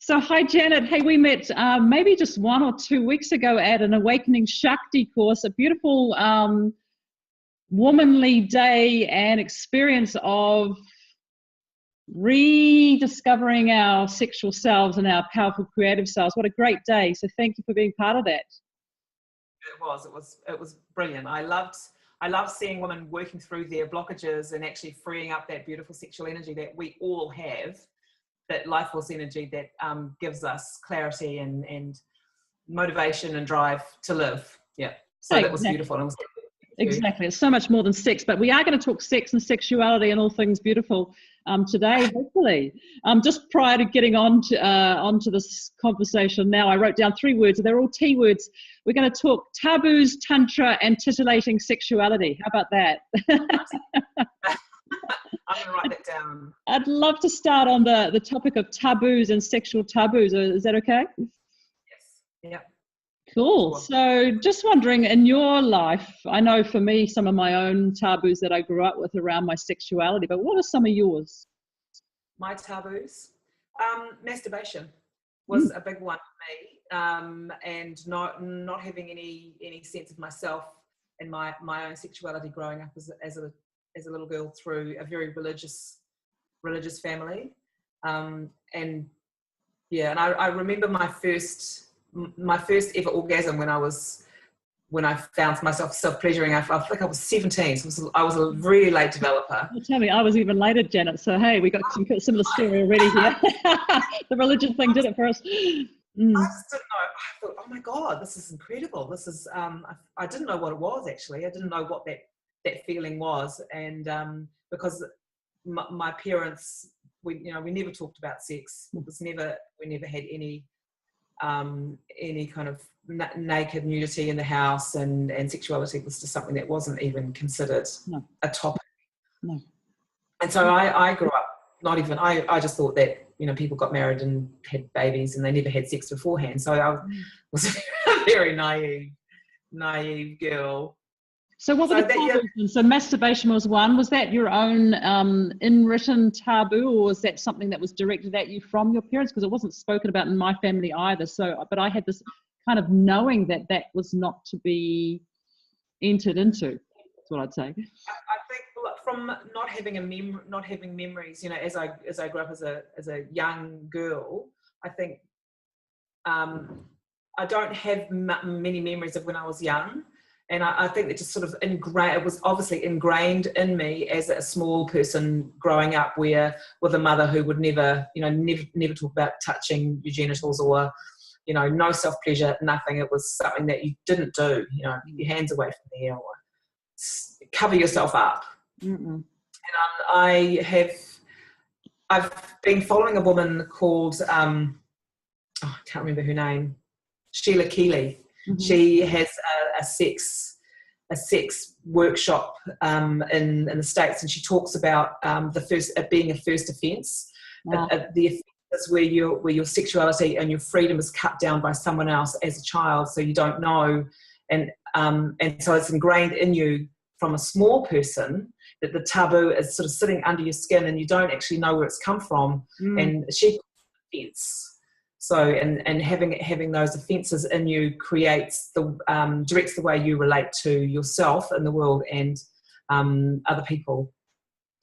So, hi, Janet. Hey, we met maybe just 1 or 2 weeks ago at an Awakening Shakti course, a beautiful womanly day and experience of rediscovering our sexual selves and our powerful creative selves. What a great day. So thank you for being part of that. It was brilliant. I loved seeing women working through their blockages and actually freeing up that beautiful sexual energy that we all have, that life force energy that gives us clarity and motivation and drive to live. Yeah. So that was beautiful. And Exactly. It's so much more than sex, but we are going to talk sex and sexuality and all things beautiful today, hopefully. Just prior to getting onto this conversation now, I wrote down 3 words. They're all T words. We're going to talk taboos, Tantra, and titillating sexuality. How about that? I'm going to write that down. I'd love to start on the topic of taboos and sexual taboos. Is that okay? Yes. Yeah. Cool. So just wondering, in your life, I know for me some of my own taboos that I grew up with around my sexuality, but what are some of yours? My taboos? Masturbation was a big one for me, and not having any sense of myself and my own sexuality growing up as a little girl through a very religious family, and I remember my first ever orgasm when I found myself self-pleasuring. I think I was 17, so I was a really late developer. Well, tell me, I was even later, Janet. So hey, we got some similar story already here. The religion thing did it for us. I just didn't know. I thought, oh my God, this is incredible. This is I didn't know what it was actually. I didn't know what that feeling was, and because my parents, we never talked about sex. We never had any kind of naked nudity in the house, and sexuality was just something that wasn't even considered a topic. No. And so I grew up I just thought that people got married and had babies and they never had sex beforehand. So I was a very naive girl. So what were the taboos? So masturbation was one. Was that your own in-written taboo, or was that something that was directed at you from your parents? Because it wasn't spoken about in my family either. So, but I had this kind of knowing that was not to be entered into. That's what I'd say. I think from not having memories, as I grew up as a young girl, I think I don't have many memories of when I was young. And I think that just sort of it was obviously ingrained in me as a small person growing up, with a mother who would never talk about touching your genitals or, no self-pleasure, nothing. It was something that you didn't do, keep your hands away from there or cover yourself up. Mm-mm. And I've been following a woman called, I can't remember her name, Sheila Keeley. Mm-hmm. She has a sex workshop in the States, and she talks about being a first offence. Wow. The offence is where your sexuality and your freedom is cut down by someone else as a child, so you don't know, and so it's ingrained in you from a small person that the taboo is sort of sitting under your skin, and you don't actually know where it's come from. And she offence. So, and having those offences in you directs the way you relate to yourself in the world and other people.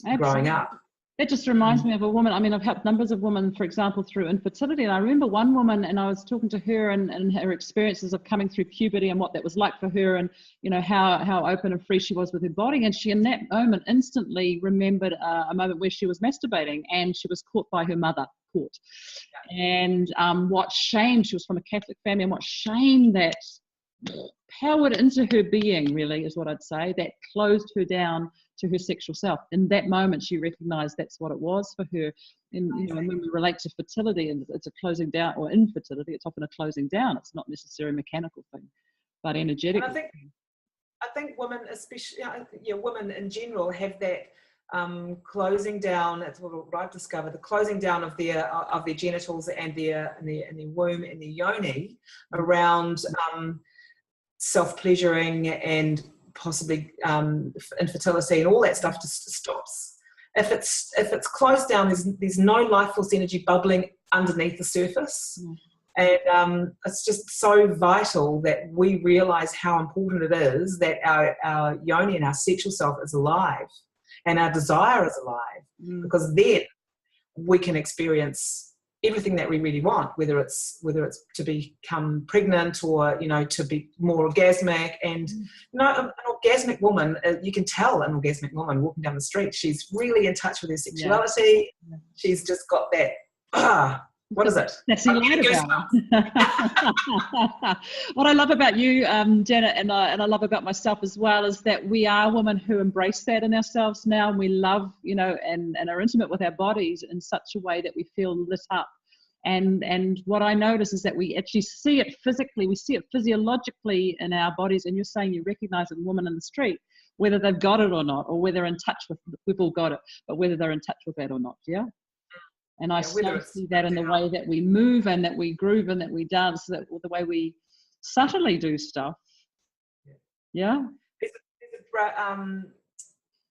Absolutely. Growing up. That just reminds me of a woman. I mean, I've helped numbers of women, for example, through infertility. And I remember one woman, and I was talking to her and her experiences of coming through puberty and what that was like for her, and how open and free she was with her body. And she, in that moment, instantly remembered a moment where she was masturbating, and she was caught by her mother. And what shame, she was from a Catholic family, and what shame that powered into her being, really, is what I'd say, that closed her down to her sexual self. In that moment, she recognized that's what it was for her. And when we relate to fertility, and it's a closing down, or infertility, it's often a closing down. It's not necessarily a mechanical thing, but energetic. I think women, especially women in general, have that closing down. That's what I've discovered: the closing down of their genitals and their womb and their yoni around self-pleasuring and possibly infertility, and all that stuff just stops. if it's closed down, there's no life force energy bubbling underneath the surface. And it's just so vital that we realize how important it is that our yoni and our sexual self is alive and our desire is alive, because then we can experience everything that we really want, whether it's to become pregnant or, you know, to be more orgasmic. And you know, an orgasmic woman, you can tell an orgasmic woman walking down the street, she's really in touch with her sexuality. Yeah. She's just got that what is it? That's what light about it. What I love about you, Janet, and I love about myself as well, is that we are women who embrace that in ourselves now, and we love, you know, and are intimate with our bodies in such a way that we feel lit up. And what I notice is that we actually see it physically, we see it physiologically in our bodies. And you're saying you recognize a woman in the street, whether they've got it or not, or whether they're in touch with, we've all got it, but whether they're in touch with that or not. Yeah. And I still see that in the way that we move and that we groove and that we dance, that the way we subtly do stuff. Yeah.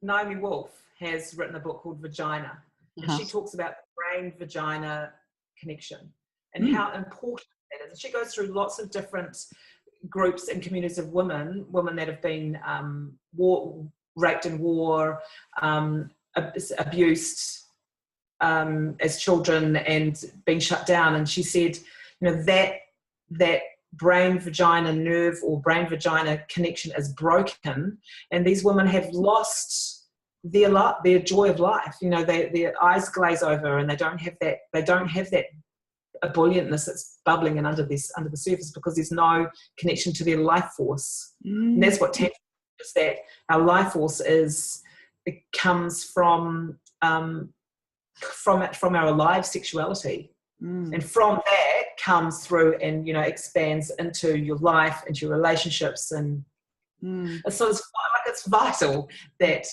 Naomi Wolf has written a book called Vagina, and she talks about the brain-vagina connection and how important that is. And she goes through lots of different groups and communities of women that have been raped in war, abused as children and being shut down. And she said, you know, that brain vagina nerve or brain vagina connection is broken, and these women have lost their joy of life. You know, their eyes glaze over, and they don't have that ebullientness that's bubbling and under the surface, because there's no connection to their life force. And that's what Tantra is, that our life force comes from our alive sexuality, and from that comes through and, you know, expands into your life, into your relationships, and so it's vital that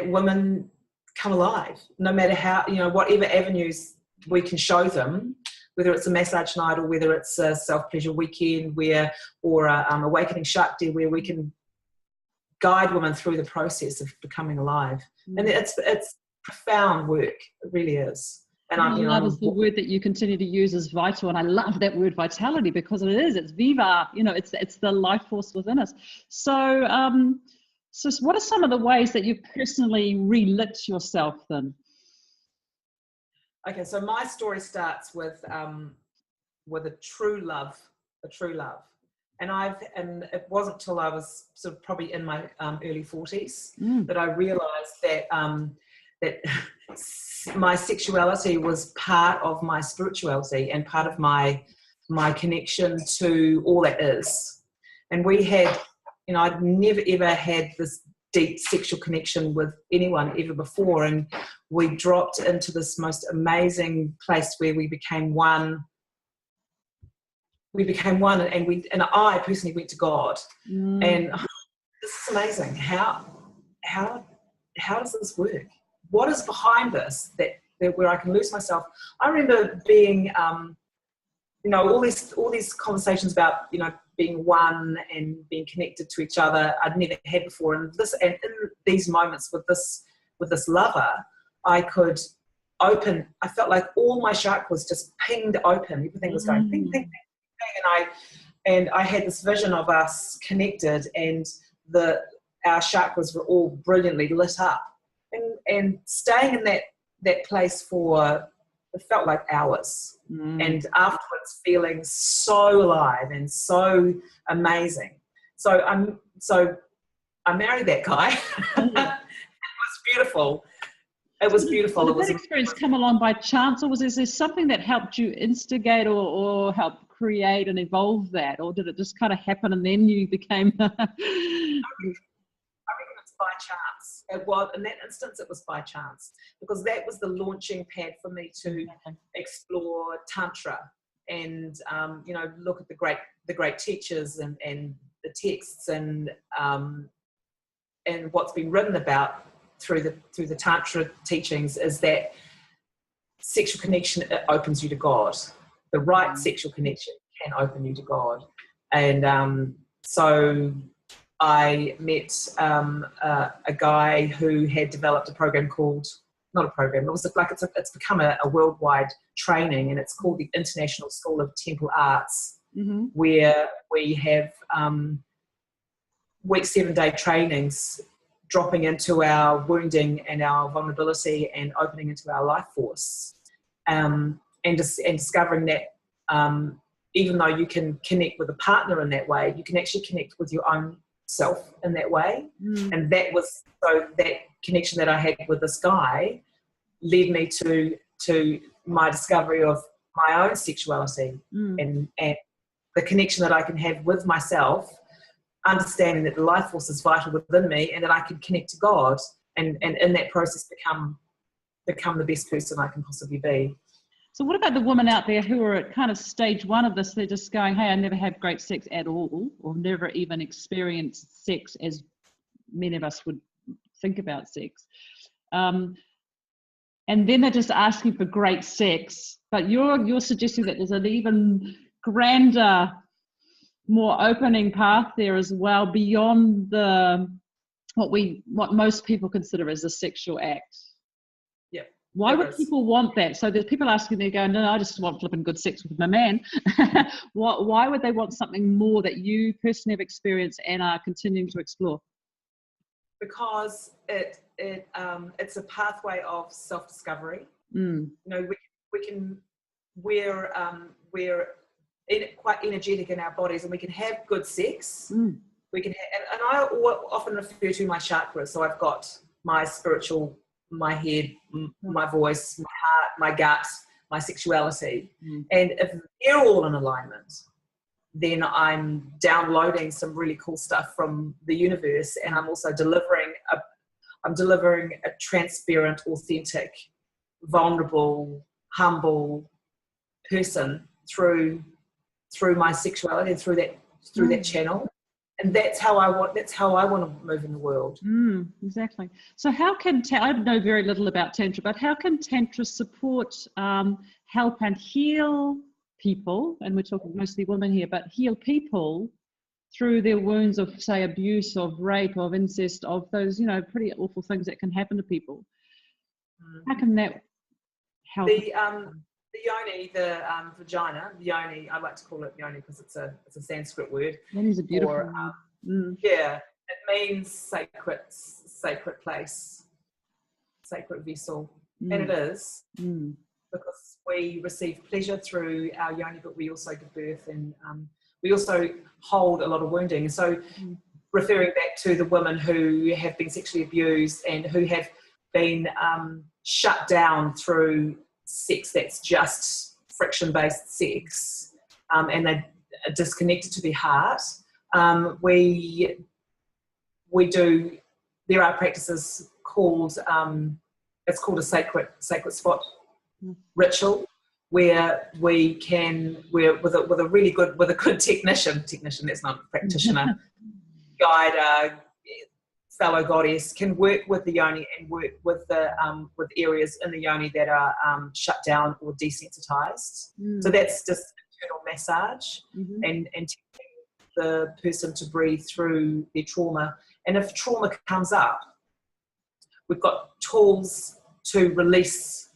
women come alive, no matter how, you know, whatever avenues we can show them, whether it's a massage night or whether it's a self-pleasure weekend or awakening Shakti, where we can guide women through the process of becoming alive. And it's profound work. It really is. And I love the word that you continue to use is vital, and I love that word vitality, because it's viva, you know, it's the life force within us. So what are some of the ways that you personally relit yourself then? Okay, so my story starts with a true love, and it wasn't till I was sort of probably in my early 40s that I realised that my sexuality was part of my spirituality and part of my connection to all that is. And we had, you know, I'd never ever had this deep sexual connection with anyone ever before, and we dropped into this most amazing place where we became one. And I personally went to God, and this is amazing. How does this work? What is behind this that where I can lose myself? I remember being, you know, all these conversations about, you know, being one and being connected to each other I'd never had before. And in these moments with this lover, I could open. I felt like all my chakras just pinged open. Everything was going ping, ping, ping, ping, and I had this vision of us connected, and our chakras were all brilliantly lit up. And staying in that place for, it felt like hours, and afterwards feeling so alive and so amazing. So I married that guy. It was beautiful. It was beautiful. Did that experience come along by chance, or was there something that helped you instigate or help create and evolve that, or did it just kind of happen and then you became? I reckon it's by chance. It was, in that instance, it was by chance, because that was the launching pad for me to explore Tantra and you know, look at the great teachers and the texts and what's been written about through the Tantra teachings, is that sexual connection, it opens you to God. The right sexual connection can open you to God, and so I met a guy who had developed a program called, not a program, it was like it's become a worldwide training, and it's called the International School of Temple Arts, where we have 7-day trainings dropping into our wounding and our vulnerability and opening into our life force, and discovering that even though you can connect with a partner in that way, you can actually connect with your own self in that way. And that was, so that connection that I had with this guy led me to my discovery of my own sexuality, and the connection that I can have with myself, understanding that the life force is vital within me, and that I can connect to God, and in that process become the best person I can possibly be. So what about the women out there who are at kind of stage one of this? They're just going, hey, I never have great sex at all, or never even experienced sex as many of us would think about sex. And then they're just asking for great sex. But you're suggesting that there's an even grander, more opening path there as well, beyond what most people consider as a sexual act. Yeah. Why would people want that? So there's people asking, they're going, no, I just want flipping good sex with my man. Why would they want something more that you personally have experienced and are continuing to explore? Because it's a pathway of self-discovery. You know, we're quite energetic in our bodies, and we can have good sex. We can and I often refer to my chakras. So I've got my spiritual, my head, my voice, my heart, my gut, my sexuality. And if they're all in alignment, then I'm downloading some really cool stuff from the universe, and I'm also delivering a transparent, authentic, vulnerable, humble person through my sexuality and through that channel. And that's how I want to move in the world. Exactly. So how can, I know very little about Tantra, but how can Tantra support, help and heal people, and we're talking mostly women here, but heal people through their wounds of, say, abuse, of rape, of incest, of those, pretty awful things that can happen to people? How can that help? The yoni, the vagina, the yoni, I like to call it yoni because it's a Sanskrit word. Yoni is a beautiful word. Yeah, it means sacred place, sacred vessel, and it is, because we receive pleasure through our yoni, but we also give birth, and we also hold a lot of wounding. And so, referring back to the women who have been sexually abused and who have been shut down through sex that's just friction-based sex, and they're disconnected to their heart, there are practices called, it's called a sacred spot ritual, where we can, with a good technician, that's not a practitioner, guide, fellow goddess, can work with the yoni and work with the with areas in the yoni that are shut down or desensitized. So that's just internal massage, and teaching the person to breathe through their trauma. And if trauma comes up, we've got tools to release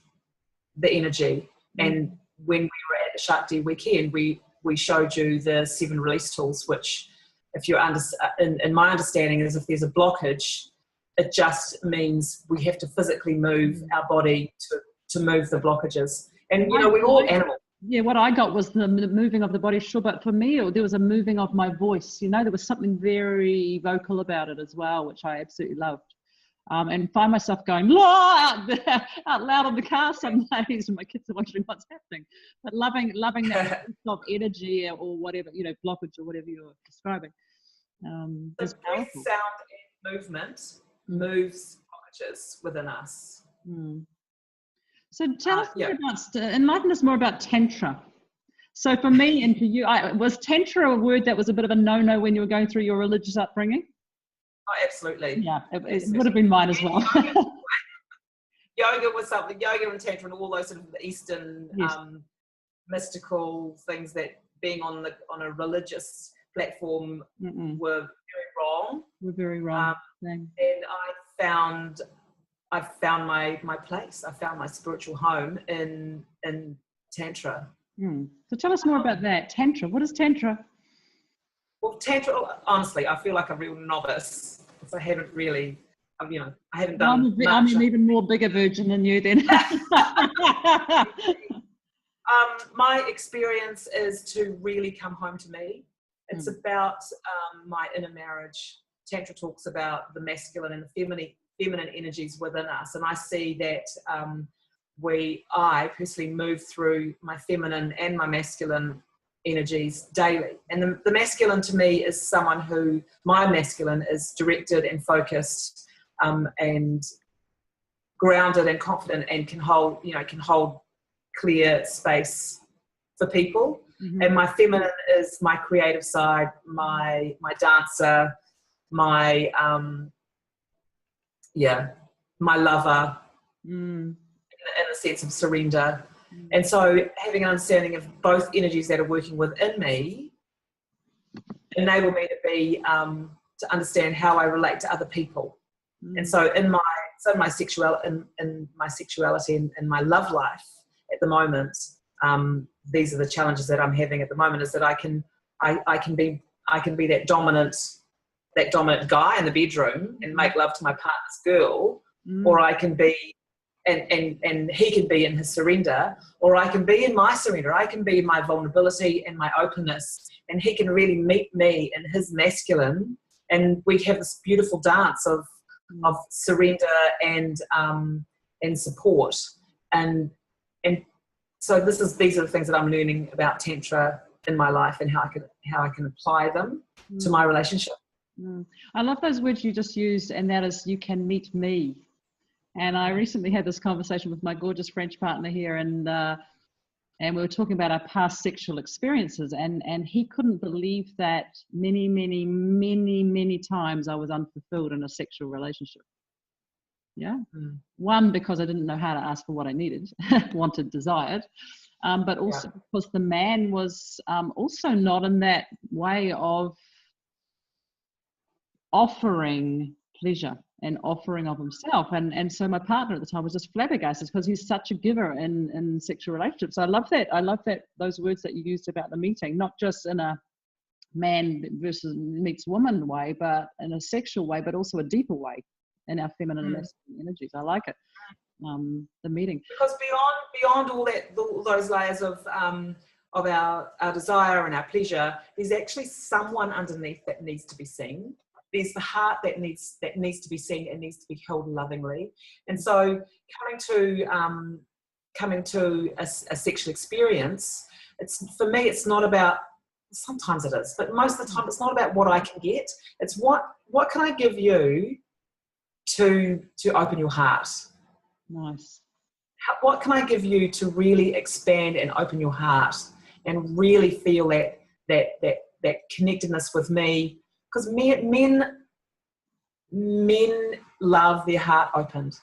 the energy. And when we were at the Shakti weekend, we showed you the 7 release tools, which, if you're in my understanding, is if there's a blockage, it just means we have to physically move our body to move the blockages. And we're all animals. Yeah, what I got was the moving of the body, sure, but for me, there was a moving of my voice. There was something very vocal about it as well, which I absolutely loved. And find myself going out loud in the car some days, and my kids are wondering what's happening. But loving that of energy or whatever, blockage or whatever you're describing. The breath, sound, and movement moves blockages within us. So tell us enlighten us more about Tantra. So for me and for you, was Tantra a word that was a bit of a no-no when you were going through your religious upbringing? Oh, absolutely. Yeah, it would have been mine as well. Yoga was something, yoga and Tantra and all those sort of Eastern mystical things that being on a religious platform were very wrong. We're very wrong. And I've found my place. I found my spiritual home in Tantra. So tell us more about that. Tantra. What is Tantra? Well, Tantra, honestly, I feel like a real novice because I haven't really, I haven't done much. I'm an even more bigger virgin than you then. My experience is to really come home to me. It's about my inner marriage. Tantra talks about the masculine and the feminine energies within us, and I see that I personally move through my feminine and my masculine energies daily. And the masculine to me is my masculine is directed and focused and grounded and confident and can hold clear space for people. And my feminine is my creative side, my dancer, my lover, in a sense of surrender. And so having an understanding of both energies that are working within me enable me to be to understand how I relate to other people. And so in my sexuality and my love life at the moment, these are the challenges that I'm having at the moment, is that I can be that dominant guy in the bedroom and make love to my partner's girl, or I can be and he can be in his surrender, or I can be in my surrender. I can be in my vulnerability and my openness, and he can really meet me in his masculine, and we have this beautiful dance of surrender and support, and so these are the things that I'm learning about Tantra in my life and how I can apply them to my relationship. I love those words you just used, and that is, you can meet me. And I recently had this conversation with my gorgeous French partner here, and we were talking about our past sexual experiences, and he couldn't believe that many, many, many, many times I was unfulfilled in a sexual relationship. Yeah. One, because I didn't know how to ask for what I needed, wanted, desired, but also because the man was also not in that way of offering pleasure and offering of himself, and so my partner at the time was just flabbergasted because he's such a giver in sexual relationships. I love that those words that you used about the meeting, not just in a man versus meets woman way, but in a sexual way, but also a deeper way in our feminine and masculine energies. I like it. The meeting, because beyond all those layers of our desire and our pleasure, there's actually someone underneath that needs to be seen. There's the heart that needs to be seen and needs to be held lovingly. And so coming to a sexual experience, for me, it's not about, sometimes it is, but most of the time it's not about what I can get. It's what can I give you to open your heart. Nice. What can I give you to really expand and open your heart and really feel that connectedness with me? Because men love their heart opened.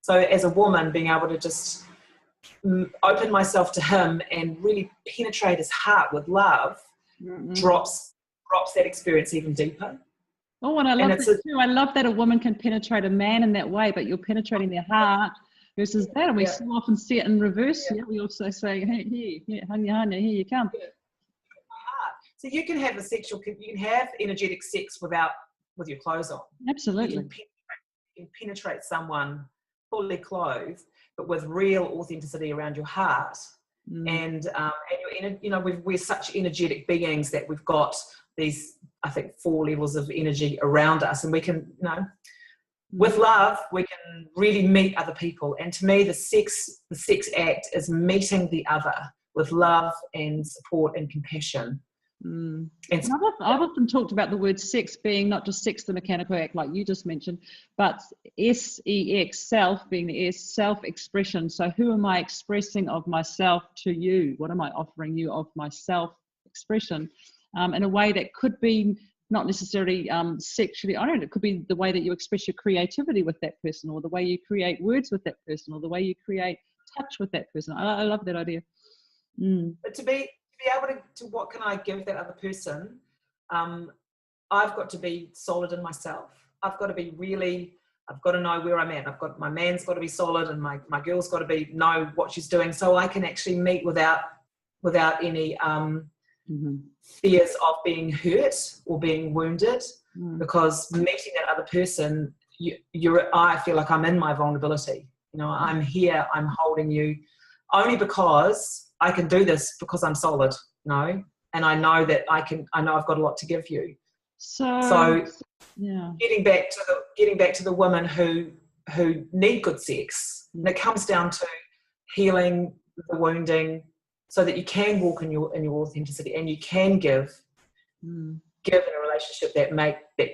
So as a woman, being able to just open myself to him and really penetrate his heart with love drops that experience even deeper. Oh, and I love that too. I love that a woman can penetrate a man in that way, but you're penetrating their heart versus that. And we so often see it in reverse. Yeah. We also say, hey, here, Hanya, here you come. Yeah. So you can have energetic sex with your clothes on. Absolutely. You can penetrate someone fully clothed, but with real authenticity around your heart. And we're such energetic beings that we've got these, I think, 4 levels of energy around us, and we can, with love, we can really meet other people. And to me, the sex act is meeting the other with love and support and compassion. And I've often talked about the word sex being not just sex, the mechanical act like you just mentioned, but SEX, self being the S, self-expression. So who am I expressing of myself to you? What am I offering you of my self-expression in a way that could be not necessarily sexually oriented? It could be the way that you express your creativity with that person, or the way you create words with that person, or the way you create touch with that person. I love that idea. But to be able to what can I give that other person? I've got to be solid in myself. I've got to be I've got to know where I'm at. My man's got to be solid, and my girl's got to know what she's doing, so I can actually meet without any fears of being hurt or being wounded. Because meeting that other person, I feel like I'm in my vulnerability. You know, I'm here, I'm holding you, only because I can do this because I'm solid, you know, and I know that I know I've got a lot to give you. So yeah, getting back to the women who need good sex, and it comes down to healing the wounding, so that you can walk in your authenticity, and you can give in a relationship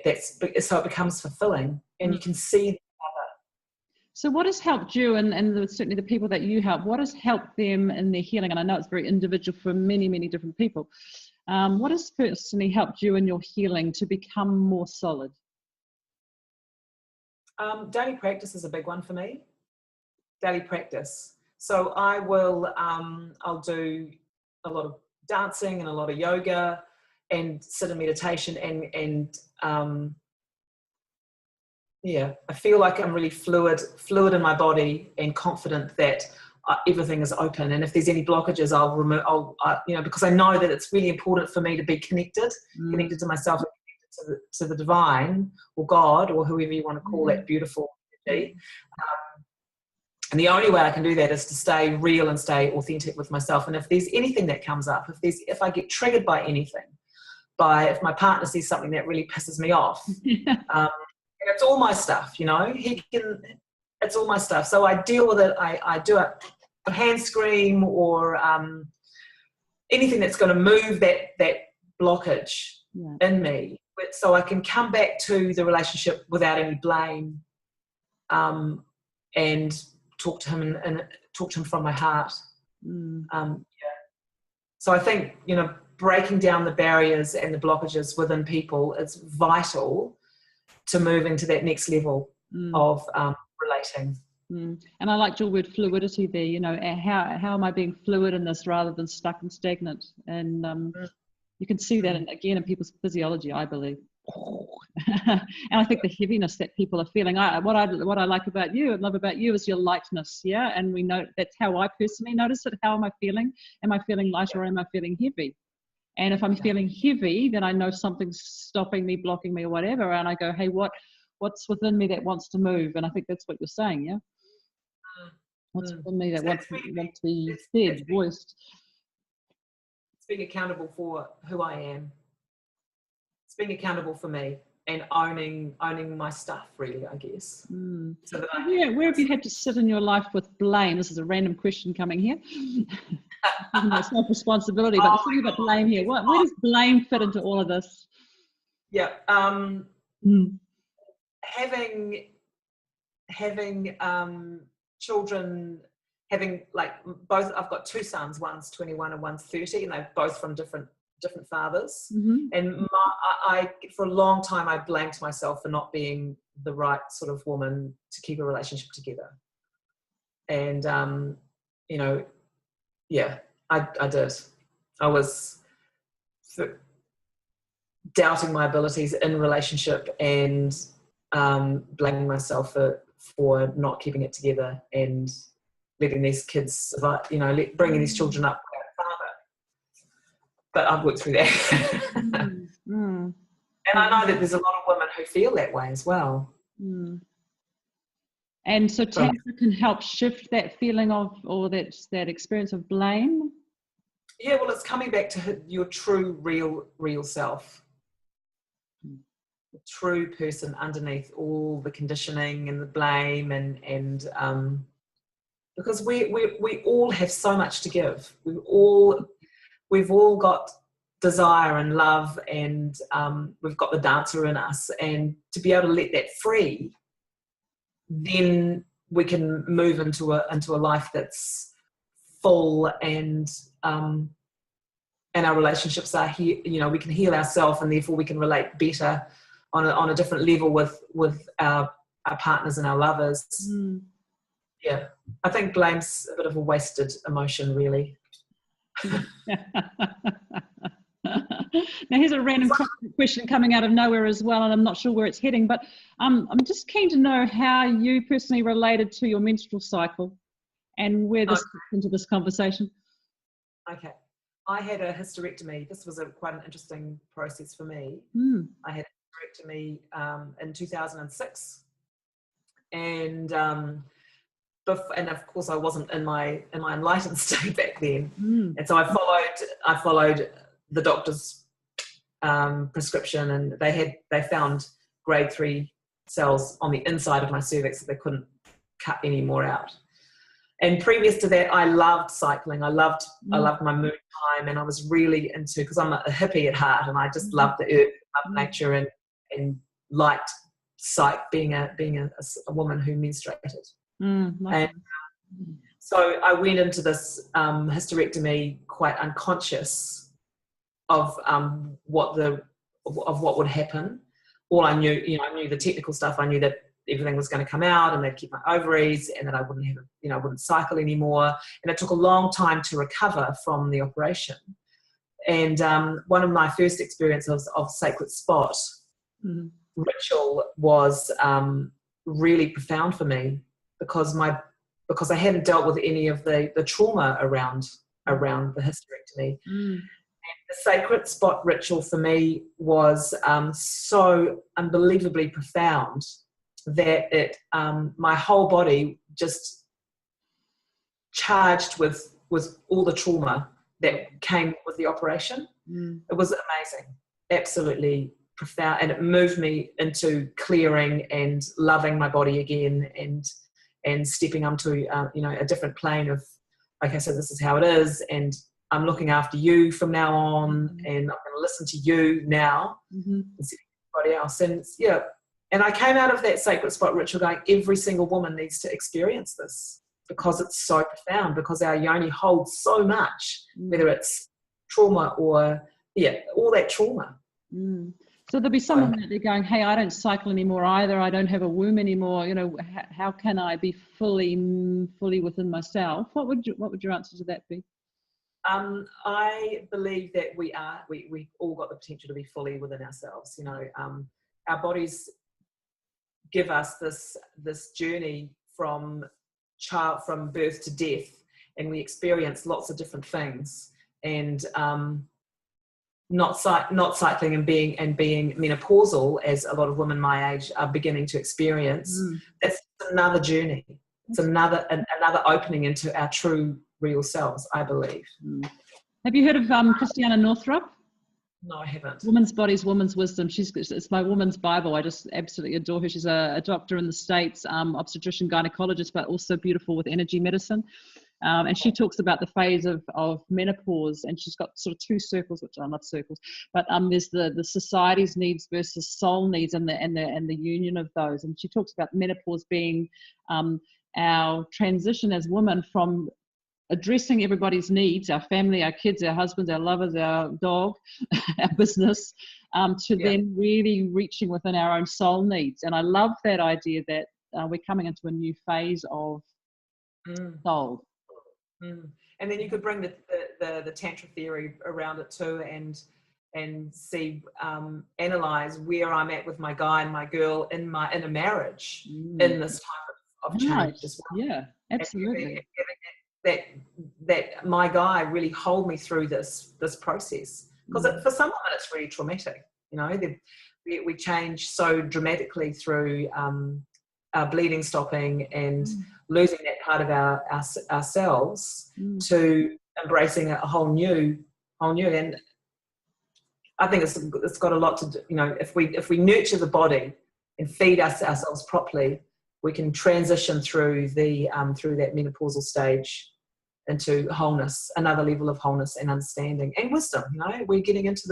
that's so it becomes fulfilling, and you can see the other. So what has helped you, and certainly the people that you help, what has helped them in their healing? And I know it's very individual for many, many different people. What has personally helped you in your healing to become more solid? Daily practice is a big one for me. Daily practice. So I will, I'll do a lot of dancing and a lot of yoga and sit in meditation, and I feel like I'm really fluid in my body, and confident that everything is open. And if there's any blockages, I'll remove. Because I know that it's really important for me to be connected to myself, connected to the divine, or God, or whoever you want to call that beautiful energy. And the only way I can do that is to stay real and stay authentic with myself. And if there's anything that comes up, if I get triggered by anything, if my partner says something that really pisses me off, and it's all my stuff, you know, it's all my stuff. So I deal with it. I do a hand scream, or anything that's going to move that blockage in me, so I can come back to the relationship without any blame, and talk to him and talk to him from my heart. So I think, you know, breaking down the barriers and the blockages within people is vital to moving to that next level of relating. And I liked your word fluidity there. You know, how am I being fluid in this rather than stuck and stagnant? And you can see that again in people's physiology, I believe. And I think the heaviness that people are feeling. What I like about you and love about you is your lightness. Yeah, and we know that's how I personally notice it. How am I feeling? Am I feeling light, or am I feeling heavy? And if I'm feeling heavy, then I know something's stopping me, blocking me, or whatever. And I go, hey, what's within me that wants to move? And I think that's what you're saying, yeah? What's within me that wants to be said, voiced? It's being accountable for who I am. It's being accountable for me, and owning my stuff, really, I guess. So that where have you had to sit in your life with blame? This is a random question coming here. It's self-responsibility, but the thing about blame here, where does blame fit into all of this? Yeah. Having children, having both. I've got two sons. One's 21 and one's 30, and they're both from different fathers. And I for a long time I blamed myself for not being the right sort of woman to keep a relationship together. And I did. I was doubting my abilities in relationship, and blaming myself for not keeping it together, and letting these kids survive, bringing these children up without a father. But I've worked through that. And I know that there's a lot of women who feel that way as well. And so Tantra can help shift that feeling of, or that experience of blame? Yeah, well, it's coming back to your true, real self. The true person underneath all the conditioning and the blame, and because we all have so much to give. We've all got desire and love, and we've got the dancer in us, and to be able to let that free, then we can move into a life that's full, and our relationships are here. We can heal ourselves, and therefore we can relate better on a different level with our partners and our lovers. Yeah, I think blame's a bit of a wasted emotion, really. Now, here's a random question coming out of nowhere as well, and I'm not sure where it's heading, but I'm just keen to know how you personally related to your menstrual cycle and where this fits into this conversation. Okay. I had a hysterectomy. This was quite an interesting process for me. I had a hysterectomy in 2006. And of course I wasn't in my enlightened state back then. And so I followed the doctor's prescription, and they found grade 3 cells on the inside of my cervix that they couldn't cut any more out. And previous to that, I loved cycling. I loved my moon time, and I was really into, because I'm a hippie at heart, and I just loved the earth, loved nature, and liked being a woman who menstruated. And so I went into this hysterectomy quite unconscious of what would happen. All I knew, I knew the technical stuff. I knew that everything was going to come out, and they'd keep my ovaries, and that I wouldn't have, I wouldn't cycle anymore. And it took a long time to recover from the operation. And one of my first experiences of sacred spot ritual was really profound for me, because I hadn't dealt with any of the trauma around the hysterectomy. And the sacred spot ritual for me was so unbelievably profound that it my whole body just charged with all the trauma that came with the operation. It was amazing, absolutely profound, and it moved me into clearing and loving my body again, and stepping onto a different plane of, okay, so this is how it is, and I'm looking after you from now on, and I'm going to listen to you now instead of everybody else. And I came out of that sacred spot ritual going, every single woman needs to experience this, because it's so profound, because our yoni holds so much, whether it's trauma or all that trauma. So there'll be someone out there going, hey, I don't cycle anymore either. I don't have a womb anymore. How can I be fully within myself? What would your answer to that be? I believe that we all got the potential to be fully within ourselves. Our bodies give us this journey from birth to death, and we experience lots of different things. And not cycling and being menopausal, as a lot of women my age are beginning to experience, that's another journey. It's another opening into our true real selves, I believe. Have you heard of Christiana Northrup? No, I haven't. Woman's Bodies, Woman's Wisdom. It's my woman's Bible. I just absolutely adore her. She's a doctor in the States, obstetrician, gynecologist, but also beautiful with energy medicine. And she talks about the phase of menopause, and she's got sort of two circles, which I love circles, but there's the society's needs versus soul needs, and the union of those. And she talks about menopause being our transition as women from addressing everybody's needs, our family, our kids, our husbands, our lovers, our dog, our business, to then really reaching within our own soul needs. And I love that idea that we're coming into a new phase of soul. And then you could bring the Tantra theory around it too, and see, analyze where I'm at with my guy and my girl in a marriage in this time of change as well. Yeah, absolutely. That my guy really hold me through this process, because for some women it's really traumatic. We change so dramatically through our bleeding stopping and losing that part of ourselves to embracing a whole new. And I think it's got a lot to do. If we nurture the body and feed ourselves properly, we can transition through that menopausal stage into wholeness, another level of wholeness and understanding and wisdom. We're getting into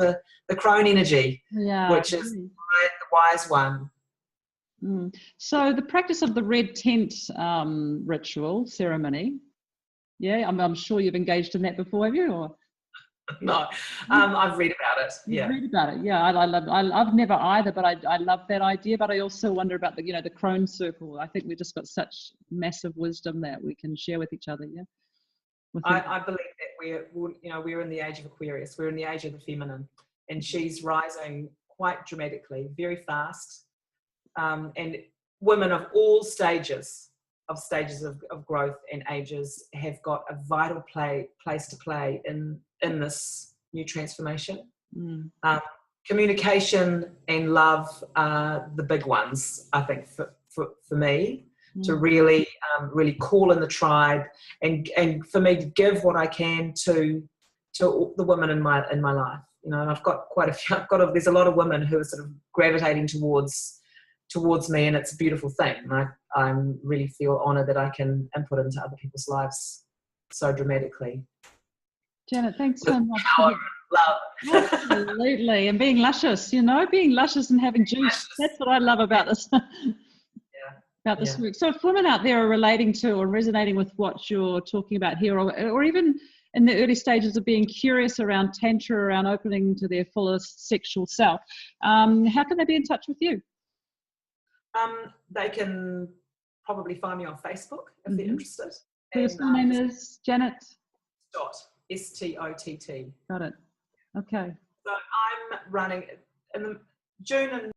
the crone energy, which is the wise one. So the practice of the red tent ritual ceremony, I'm sure you've engaged in that before, have you? Or? No, I've read about it. Yeah, read about it. Yeah, I've never either, but I love that idea. But I also wonder about the crone circle. I think we've just got such massive wisdom that we can share with each other. Yeah. I believe that we're in the age of Aquarius. We're in the age of the feminine, and she's rising quite dramatically, very fast. And women of all stages of growth and ages have got a vital place to play in this new transformation. Communication and love are the big ones, I think, for me, to really call in the tribe and for me to give what I can to the women in my life. You know, and I've got quite a few. There's a lot of women who are sort of gravitating towards me, and it's a beautiful thing. And I really feel honoured that I can input into other people's lives so dramatically. Janet, thanks so much. Power, love. Absolutely, and being luscious, being luscious and having juice. That's what I love about this. About this work. So if women out there are relating to or resonating with what you're talking about here, or even in the early stages of being curious around Tantra, around opening to their fullest sexual self, how can they be in touch with you? They can probably find me on Facebook if they're interested. First name is Janet? Stott. Got it. Okay. So I'm running in June and